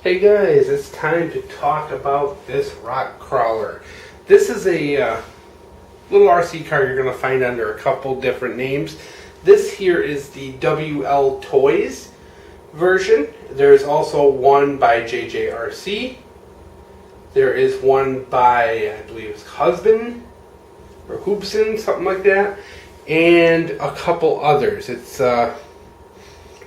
Hey guys, it's time to talk about this rock crawler. This is a little RC car you're going to find under a couple different names. This here is the WLToys version. There's also one by JJRC. There is one by, I believe it's Husband or Hoopson, something like that. And a couple others. It's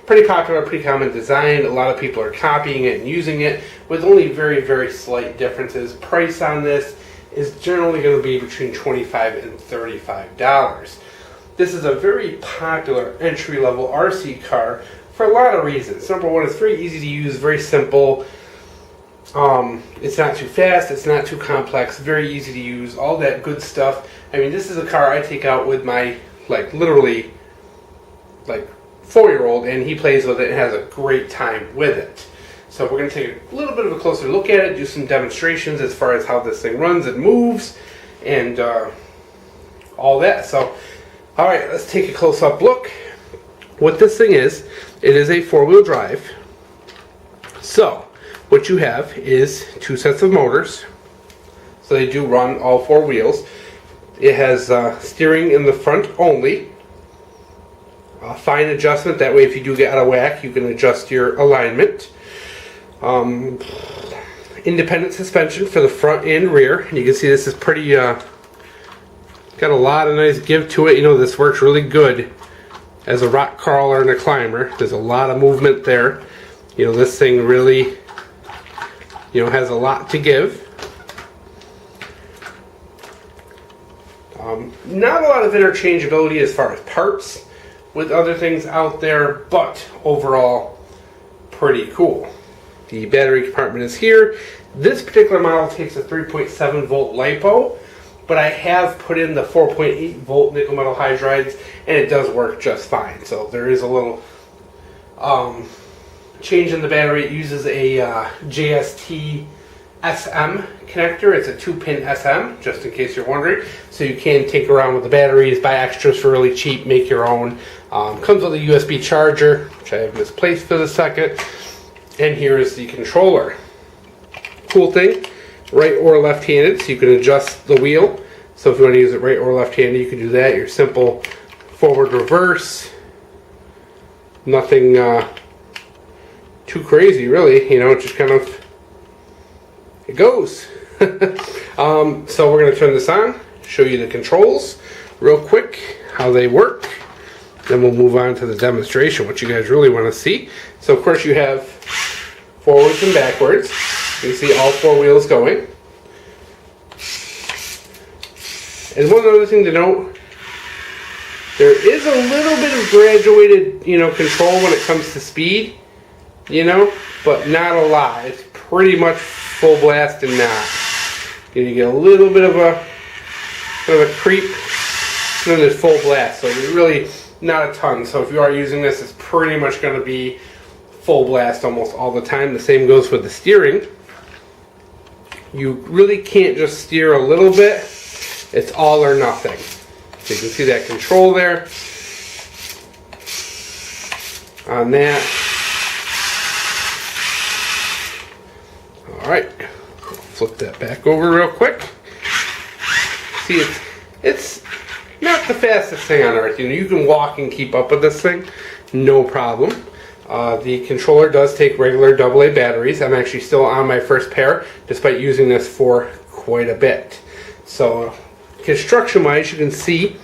pretty popular, pretty common design. A lot of people are copying it and using it with only very, very slight differences. Price on this is generally going to be between $25 and $35. This is a very popular entry-level RC car for a lot of reasons. Number one, it's very easy to use, very simple. It's not too fast, it's not too complex, very easy to use, all that good stuff. I mean, this is a car I take out with my, literally, 4-year-old, and he plays with it and has a great time with it. So we're going to take a little bit of a closer look at it, do some demonstrations as far as how this thing runs and moves, and all that. So, alright, let's take a close-up look. What this thing is, it is a 4-wheel drive. So, what you have is 2 sets of motors. So they do run all 4 wheels. It has steering in the front only. Fine adjustment, that way if you do get out of whack you can adjust your alignment. Independent suspension for the front and rear. And you can see this is pretty, got a lot of nice give to it. You know, this works really good as a rock crawler and a climber. There's a lot of movement there. You know, this thing really, has a lot to give. Not a lot of interchangeability as far as parts with other things out there, but overall pretty cool. The battery compartment is here. This particular model takes a 3.7 volt LiPo, but I have put in the 4.8 volt nickel metal hydrides and it does work just fine. So there is a little change in the battery. It uses a JST SM connector. It's a 2-pin SM, just in case you're wondering. So you can tinker around with the batteries, buy extras for really cheap, make your own. Comes with a USB charger, which I have misplaced for the second. And here is the controller. Cool thing, right or left-handed, so you can adjust the wheel. So if you want to use it right or left-handed, you can do that. Your simple forward, reverse. Nothing too crazy, really. Just kind of, it goes. So we're going to turn this on, show you the controls real quick, how they work. Then we'll move on to the demonstration, what you guys really want to see. So of course you have forwards and backwards. You can see all 4 wheels going. And one other thing to note, there is a little bit of graduated, control when it comes to speed, but not a lot. It's pretty much full blast and not. You get a little bit of a creep, and then there's full blast. So there's really not a ton. So if you are using this, it's pretty much going to be full blast almost all the time. The same goes with the steering. You really can't just steer a little bit. It's all or nothing. So you can see that control there on that. Alright, flip that back over real quick. See, it's not the fastest thing on earth. You can walk and keep up with this thing, no problem. The controller does take regular AA batteries. I'm actually still on my first pair, despite using this for quite a bit. So, construction-wise, you can see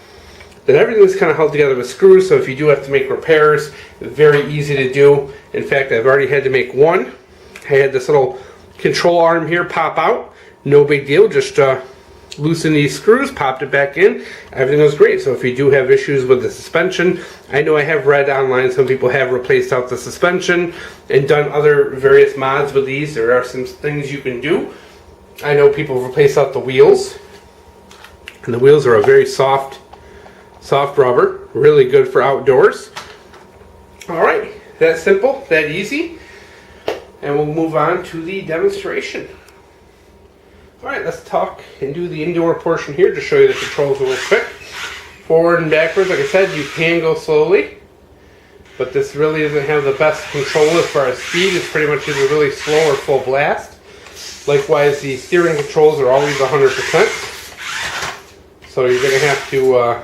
that everything is kind of held together with screws, so if you do have to make repairs, very easy to do. In fact, I've already had to make one. I had this little control arm here pop out. No big deal, just loosen these screws, popped it back in. Everything was great. So if you do have issues with the suspension, I know I have read online some people have replaced out the suspension and done other various mods with these. There are some things you can do. I know people replace out the wheels, and the wheels are a very soft rubber, really good for outdoors. Alright, that simple, that easy. And we'll move on to the demonstration. Alright, let's talk and do the indoor portion here to show you the controls real quick. Forward and backwards, like I said, you can go slowly. but this really doesn't have the best control as far as speed. It's pretty much either really slow or full blast. Likewise, the steering controls are always 100%. So you're going to have to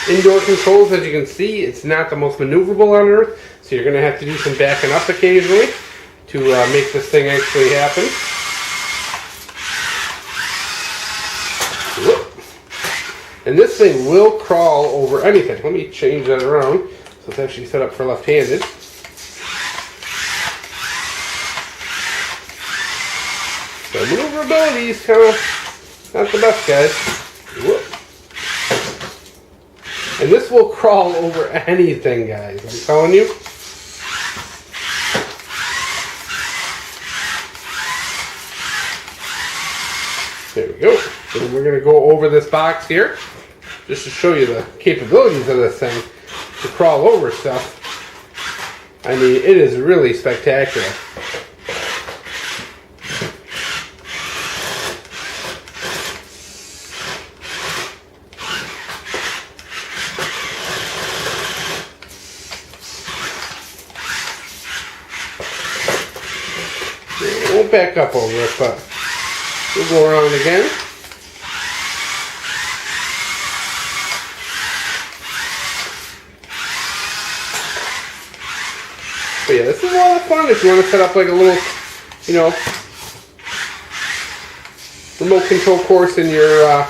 indoor controls, as you can see, it's not the most maneuverable on earth, so you're going to have to do some backing up occasionally to make this thing actually happen. Whoop. And this thing will crawl over anything. Let me change that around so it's actually set up for left-handed. So maneuverability is kind of not the best, guys. Whoop. And this will crawl over anything, guys. I'm telling you. There we go. And we're going to go over this box here just to show you the capabilities of this thing to crawl over stuff. I mean, it is really spectacular. We'll back up over it, but we'll go around again. But yeah, this is a lot of fun if you want to set up like a little, you know, remote control course in your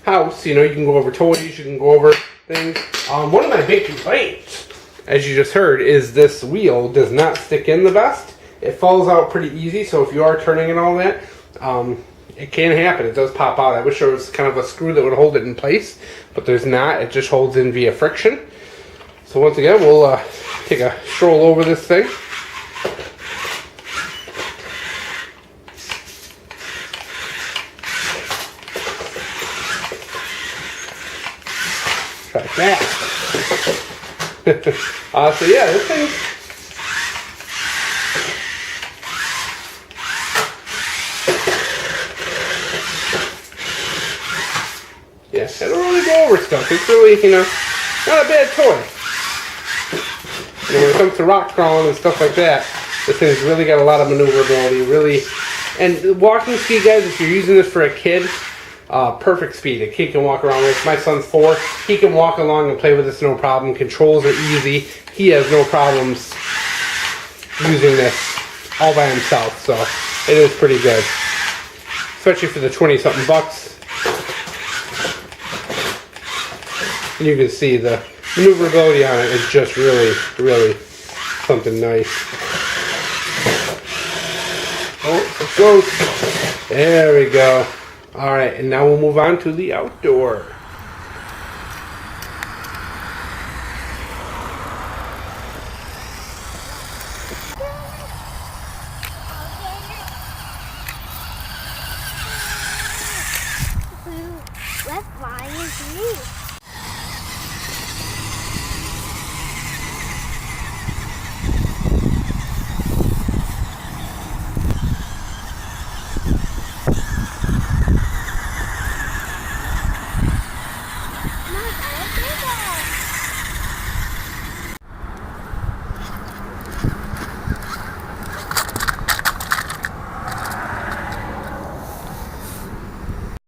house. You know, you can go over toys, you can go over things. One of my big complaints, as you just heard, is this wheel does not stick in the best. It falls out pretty easy, so if you are turning and all that, it can happen. It does pop out. I wish there was kind of a screw that would hold it in place, but there's not. It just holds in via friction. So once again, we'll take a stroll over this thing. Try that. So yeah, this thing. Yeah, it'll really go over stuff. It's really, you know, not a bad toy. You know, when it comes to rock crawling and stuff like that, this thing's really got a lot of maneuverability. Really, and walking speed, guys, if you're using this for a kid, perfect speed. A kid can walk around with. My son's 4. He can walk along and play with this no problem. Controls are easy. He has no problems using this all by himself. So it is pretty good, especially for the 20-something bucks. And you can see the maneuverability on it is just really, really something nice. Oh, it goes. There we go. All right, and now we'll move on to the outdoor. Let's fly into me.